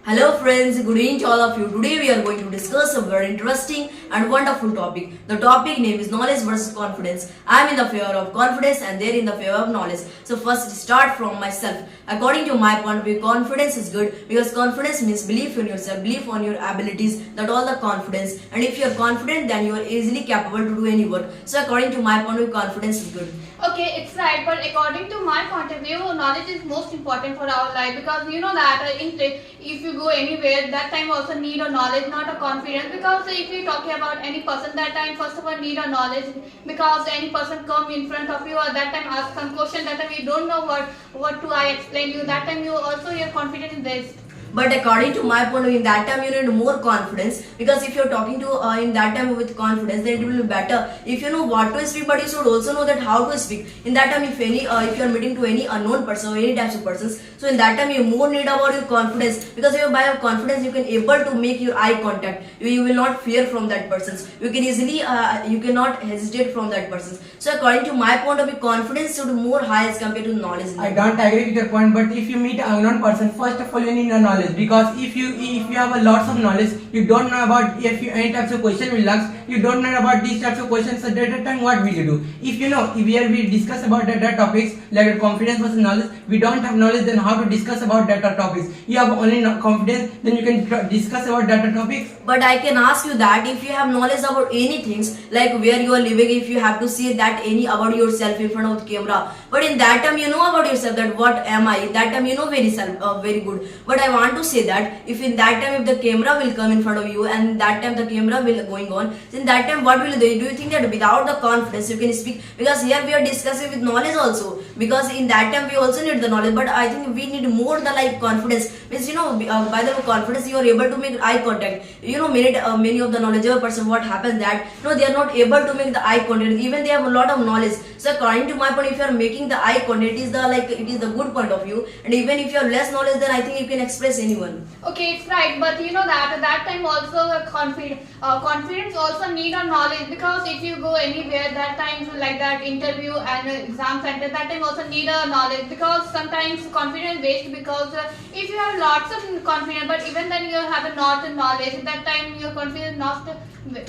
Hello friends, good evening to all of you. Today we are going to discuss a very interesting and wonderful topic. The topic name is knowledge versus confidence. I am in the favor of confidence and they are in the favor of knowledge. So first start from myself. According to my point of view, confidence is good because confidence means belief in yourself, belief on your abilities, that all the confidence. And if you are confident, then you are easily capable to do any work. So according to my point of view, confidence is good. Okay, it's right, but according to my point of view, knowledge is most important for our life because you know that if you go anywhere, that time also need a knowledge, not a confidence. Because if you talking about any person, that time first of all need a knowledge because any person come in front of you or that time ask some question, that time you don't know what to I explain you. That time you also your confidence is this. But according to my point of view, in that time you need more confidence because if you're talking to in that time with confidence, then it will be better. If you know what to speak, but you should also know that how to speak. In that time, if you're meeting to any unknown person or any types of persons, so in that time you more need about your confidence because if you by your confidence you can able to make your eye contact. You will not fear from that persons. You can easily you cannot hesitate from that persons. So according to my point of view, confidence should be more high as compared to knowledge. I don't agree with your point, but if you meet an unknown person, first of all you need a knowledge because if you have a lots of knowledge, you don't know about if you any types of question will ask, you don't know about these types of questions. So at that time, what will you do? If you know, if we discuss about that topics like confidence versus knowledge, we don't have knowledge, then how to discuss about that topics? You have only confidence, then you can discuss about that topics. But I can ask you that if you have knowledge about any things like where you are living, if you have to see that any about yourself in front of the camera, but in that time you know about yourself that what am I? In that time you know very good. But I want to say that if in that time if the camera will come in front of you and that time the camera will going on, then that time what will you do? Do you think that without the confidence you can speak? Because here we are discussing with knowledge also. Because in that time we also need the knowledge, but I think we need more the like confidence. Means by the confidence you are able to make eye contact. Many of the knowledgeable person what happens that they are not able to make the eye contact even they have a lot of knowledge. So according to my point, if you are making the eye contact, it is the good point of view, and even if you have less knowledge, then I think you can express anyone. Okay, it's right, but you know that at that time also confidence also need a knowledge because if you go anywhere, that time like that interview and exam center, that time also need a knowledge because sometimes confidence waste because if you have lots of confidence, but even then you have not knowledge, that time your confidence not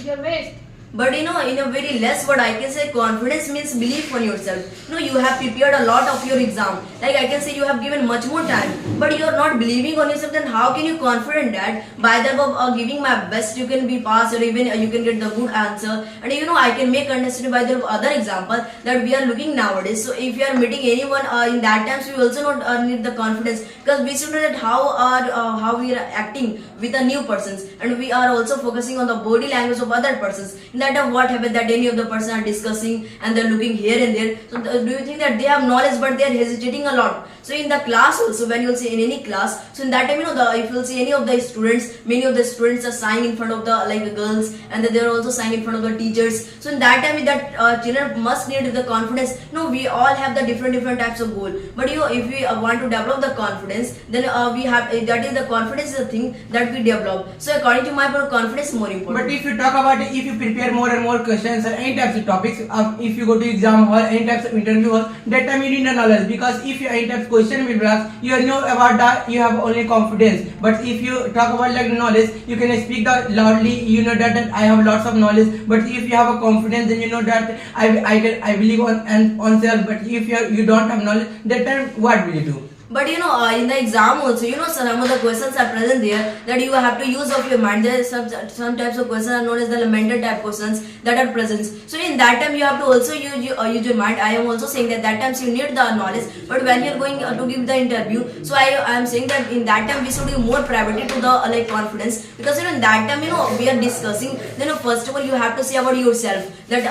your waste. But in a very less word, I can say confidence means belief on yourself. You have prepared a lot of your exam. Like I can say you have given much more time, but you are not believing on yourself. Then how can you confident that by the giving my best you can be passed or even you can get the good answer? And I can make understanding by the other example that we are looking nowadays. So if you are meeting anyone in that times, we also not need the confidence because we should know that how we are acting with the new persons, and we are also focusing on the body language of other persons. That of what happened that any of the person are discussing and they're looking here and there. So do you think that they have knowledge but they are hesitating a lot? So in the class also, when you will see in any class, so in that time if you will see any of the students, many of the students are sighing in front of the girls, and then they are also sighing in front of the teachers. So in that time that children must need the confidence. We all have the different types of goal, but if we want to develop the confidence, then we have that is the confidence is the thing that we develop. So according to my point, confidence is more important. But if you talk about if you prepare more and more questions or any types of topics, if you go to exam hall, any types of interview hall, that time you need a knowledge because if you any types of question will be asked, you know about that, you have only confidence. But if you talk about like knowledge, you can speak that loudly, you know that I have lots of knowledge. But if you have a confidence, then you know that I believe on self. But if you don't have knowledge, that time what will you do? But in the exam also, some of the questions are present there that you have to use of your mind. There are some types of questions are known as the mental type questions that are present. So in that time you have to also use your mind. I am also saying that times you need the knowledge. But when you are going to give the interview, so I am saying that in that time we should give more priority to the confidence because in that time we are discussing. Then first of all you have to say about yourself that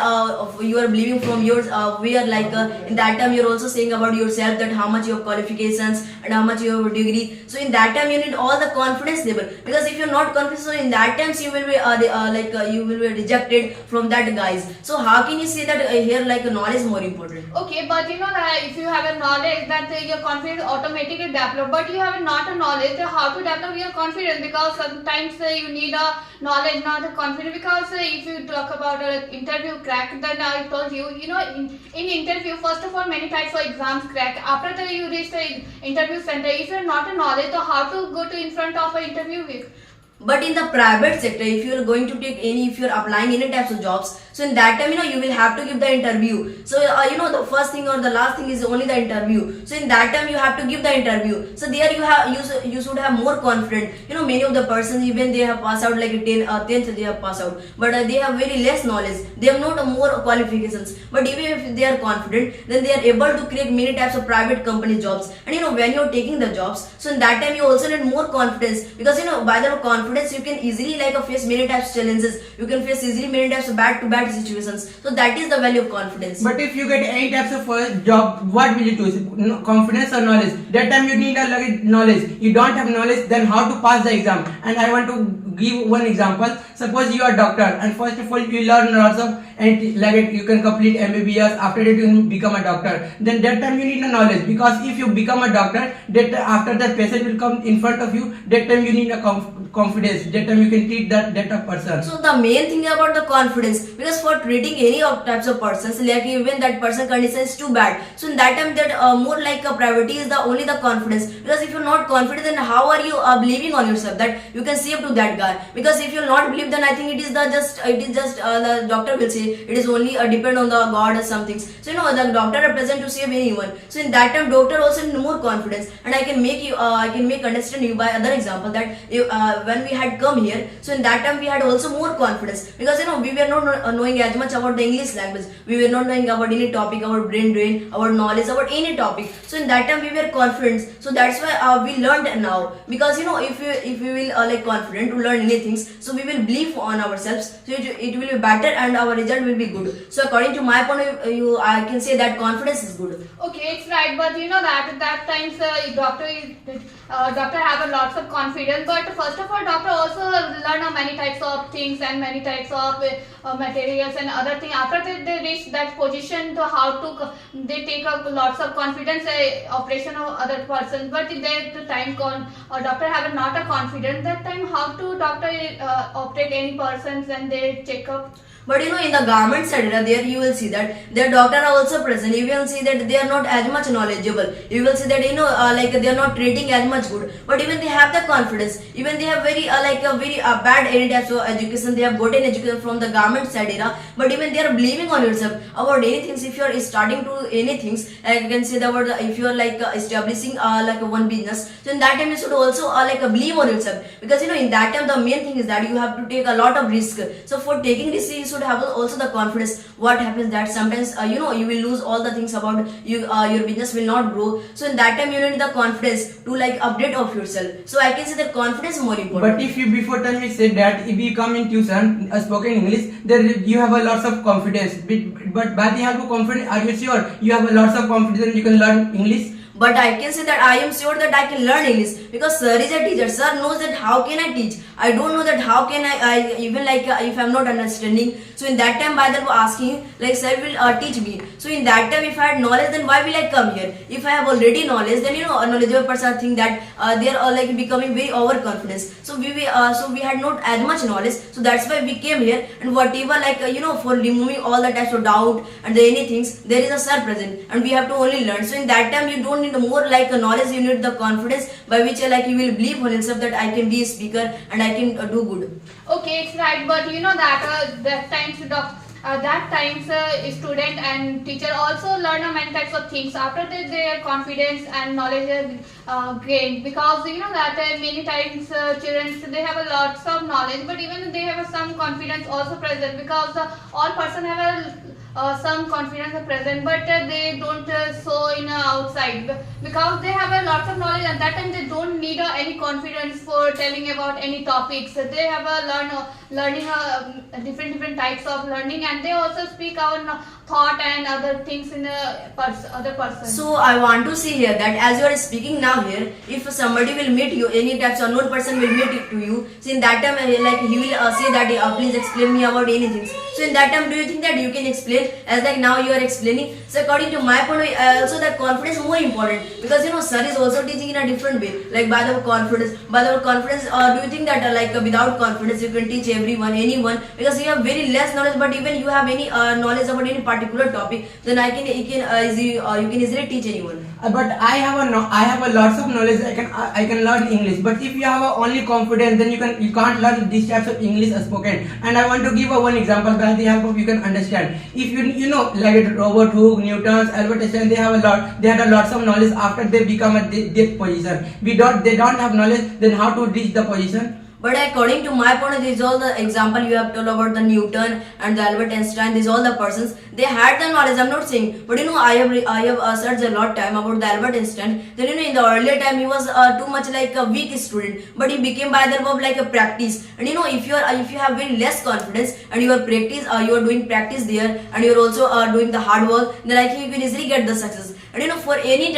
you are believing from yours. We are in that time you are also saying about yourself that how much your qualifications and how much you have a degree. So in that time you need all the confidence level because if you're not confident, so in that times you will be you will be rejected from that guys. So how can you say that here knowledge is more important? Okay, but you know that if you have a knowledge that your confidence automatically develop, but you have not a knowledge how to develop your confidence because sometimes you need a knowledge, not a confidence. Because if you talk about an interview crack, then I told you, in interview first of all many types of exams crack. After that you reach the interview center. If you're not a knowledge, so how to go to in front of an interview? But in the private sector, if you are going to take if you are applying any types of jobs, so in that time, you will have to give the interview. So the first thing or the last thing is only the interview. So in that time, you have to give the interview. So there you should have more confidence. Many of the persons, even they have passed out like 10th they have passed out, but they have very less knowledge. They have not more qualifications. But even if they are confident, then they are able to create many types of private company jobs. And when you are taking the jobs, so in that time you also need more confidence, because by the confidence you can easily face many types of challenges. You can face easily many types of bad to bad situations. So that is the value of confidence. But if you get any types of job, what will you choose? Confidence or knowledge? That time you need a knowledge. You don't have knowledge, then how to pass the exam? And I want to give one example. Suppose you are a doctor, and first of all you learn lots of, and you can complete MBBS. After that you can become a doctor. Then that time you need a knowledge, because if you become a doctor, that after that patient will come in front of you, that time you need a confidence. That time you can treat that person. So the main thing about the confidence, because for treating any of types of persons, like even that person condition is too bad, so in that time that more like a priority is the only the confidence. Because if you're not confident, then how are you believing on yourself that you can save to that guy? Because if you'll not believe, then I think it is just the doctor will say it is only depend on the God or some things. So the doctor represent to save anyone. So in that time doctor also need more confidence. And I can make understand you by other example that when we had come here, so in that time we had also more confidence, because we were not knowing as much about the English language. We were not knowing about any topic, about brain drain, about knowledge about any topic. So in that time we were confident. So that's why we learned now, because if we will like confident to learn anything, so we will believe on ourselves, so it will be better and our result will be good. So according to my point of view, I can say that confidence is good. Okay, it's right, but that at that times doctor have a lots of confidence. But first of all, doctor also learn many types of things and many types of materials and other things. After they reach that position, to how to they take up lots of confidence operation of other persons. But the time doctor have not a confidence. That time how to doctor operate any persons and they check up. But in the government side, there you will see that their doctor are also present. You will see that they are not as much knowledgeable. You will see that like they are not treating as much good. But even they have the confidence. Even they have very bad any types of education. They have gotten education from the government side era. But even they are believing on yourself about anything. If you are starting to anything, like you can say that about if you are establishing like one business, so in that time you should also believe on yourself, because in that time the main thing is that you have to take a lot of risk. So for taking risk, you should have also the confidence. What happens that sometimes you will lose all the things about you, your business will not grow. So in that time you need the confidence to update of yourself. So I can say that confidence is more important. But if you before time you said that if you come in tuition spoken English, then you have a lots of confidence. But you have a confidence. Are you sure you have a lots of confidence you can learn English? But I can say that I am sure that I can learn English, because sir is a teacher. Sir knows that how can I teach. I don't know that how can I even if I'm not understanding. So in that time by that asking sir will teach me. So in that time if I had knowledge, then why will I come here? If I have already knowledge, then a knowledgeable person think that they are becoming very overconfident. So we had not as much knowledge. So that's why we came here, and whatever for removing all the types of doubt and anything, there is a sir present and we have to only learn. So in that time you don't need more a knowledge, you need the confidence by which you will believe on yourself that I can be a speaker and I can do good. Okay, it's right, but that times student and teacher also learn many types of things. After that their confidence and knowledge gained, because that many times children they have a lots of knowledge, but even they have some confidence also present, because all person have some confidence are present, but they don't show in outside, because they have a lot of knowledge. At that time they don't need any confidence for telling about any topics. They have a learning different types of learning, and they also speak our thought and other things in other person. So I want to see here that as you are speaking now here, if somebody will meet you, any types of unknown person will meet to you, so in that time he will say that please explain me about anything. So in that time do you think that you can explain as now you are explaining? So according to my point of view, also that confidence is more important, because sir is also teaching in a different way, by the confidence. Do you think that without confidence you can teach anyone, because you have very less knowledge, but even you have any knowledge about any particular topic, then you can easily teach anyone. But I have a lots of knowledge. I can learn English. But if you have only confidence, then you can't learn these types of English spoken. And I want to give one example by the help of you can understand. If you know like Robert Hooke, Newton, Albert Einstein, they had a lots of knowledge after they become a that position. They don't have knowledge. Then how to reach the position? But according to my point, these all the example you have told about the Newton and the Albert Einstein. These all the persons, they had the knowledge. I'm not saying, but I have searched a lot time about the Albert Einstein. Then in the earlier time he was too much like a weak student, but he became by the help of like a practice. And if you have very less confidence and you are doing practice there, and you are also doing the hard work, then I think you can easily get the success. And for any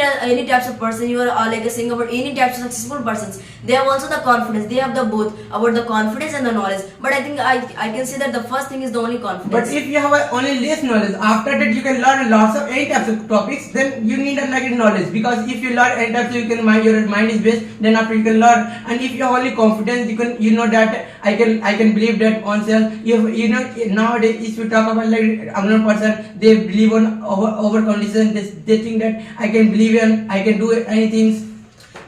types of person, you are like saying about any types of successful persons, they have also the confidence. They have the both about the confidence and the knowledge. But I think I can say that the first thing is the only confidence. But if you have only less knowledge, after that you can learn lots of any types of topics. Then you need a like knowledge, because if you learn any types, your mind is based. Then after you can learn, and if you have only confidence, you know that I can believe that on self. You know nowadays if you talk about like unknown person, they believe on over condition. They think that I can believe and I can do anything.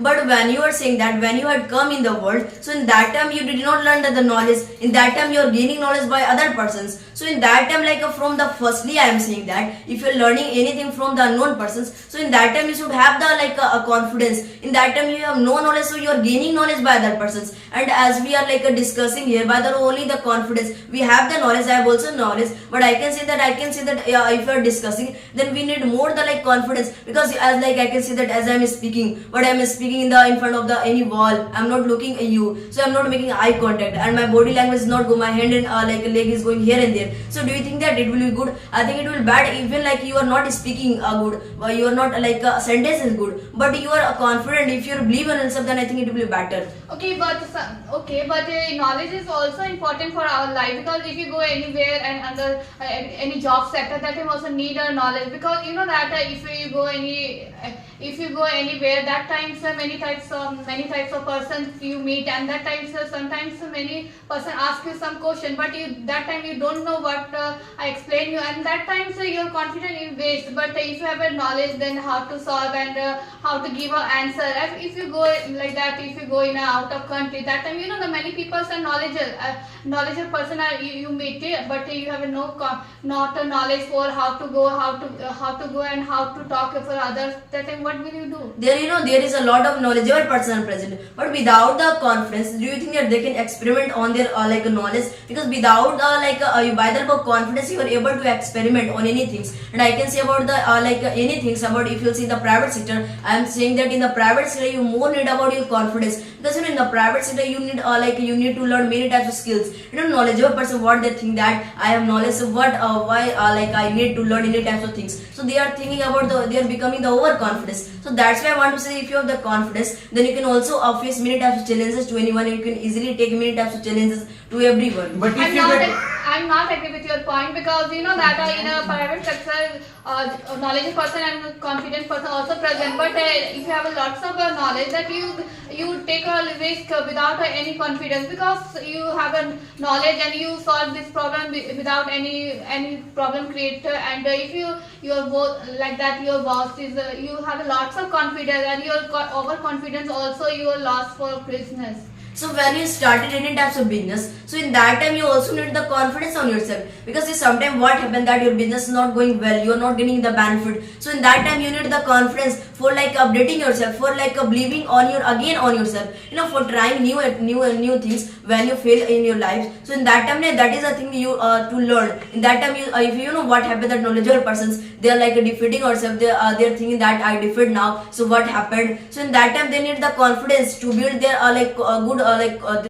But when you are saying that when you had come in the world, so in that time you did not learn that the knowledge. In that time you are gaining knowledge by other persons. So in that time, like from the firstly, I am saying that if you are learning anything from the unknown persons, so in that time you should have the like a confidence. In that time you have no knowledge, so you are gaining knowledge by other persons. And as we are like discussing here, by the only the confidence, we have the knowledge. I have also knowledge, but I can say that if you are discussing, then we need more the like confidence, because as like I can say that as I am speaking, but I am speaking in front of any wall, I'm not looking at you, so I'm not making eye contact, and my body language is not go. My hand and like leg is going here and there. So do you think that it will be good? I think it will be bad. Even like you are not speaking good, you are not like a sentence is good, but you are confident. If you believe in yourself, then I think it will be better. Okay, but knowledge is also important for our life, because if you go anywhere and under any job sector, that time also need a knowledge, because you know that if you go anywhere, that times many types of persons you meet, and that times sometimes many person ask you some question, but that time you don't know what I explain you, and that times your confidence is waste. But if you have a knowledge, then how to solve and how to give an answer. If you go like that, if you go in a out of country, that time the many people are knowledgeable person you meet, but you have not a knowledge for how to go and how to talk for others. That time what will you do? There is a lot of knowledgeable person present, but without the confidence, do you think that they can experiment on their like knowledge? Because without by the help of confidence, you are able to experiment on anything. And I can say about the anything about, if you see the private sector, I am saying that in the private sector you more need about your confidence, because in the private sector you need to learn many types of skills. Knowledgeable person, what they think that I have knowledge of what why I need to learn any types of things. So they are thinking about they are becoming the overconfidence. So that's why I want to say, if you have the confidence, then you can also face many types of challenges to anyone. You can easily take many types of challenges to everyone. But if I'm not agree with your point, because you know that in a private sector, knowledgeable person and confident person also present. But if you have lots of knowledge, that you take a risk without any confidence, because you have a knowledge and you solve this problem without any problem creator. And if you are both like that, your boss is you have lots of confidence, and your overconfidence also you are lost for business. So when you started any types of business, so in that time you also need the confidence on yourself, because sometimes what happened that your business is not going well, you are not getting the benefit. So in that time you need the confidence for like updating yourself, for like believing on yourself, for trying new things when you fail in your life. So in that time that is a thing you to learn. In that time if you know what happened, that knowledgeable persons, they are like defeating ourselves. They are thinking that I defeat now. So what happened? So in that time they need the confidence to build their good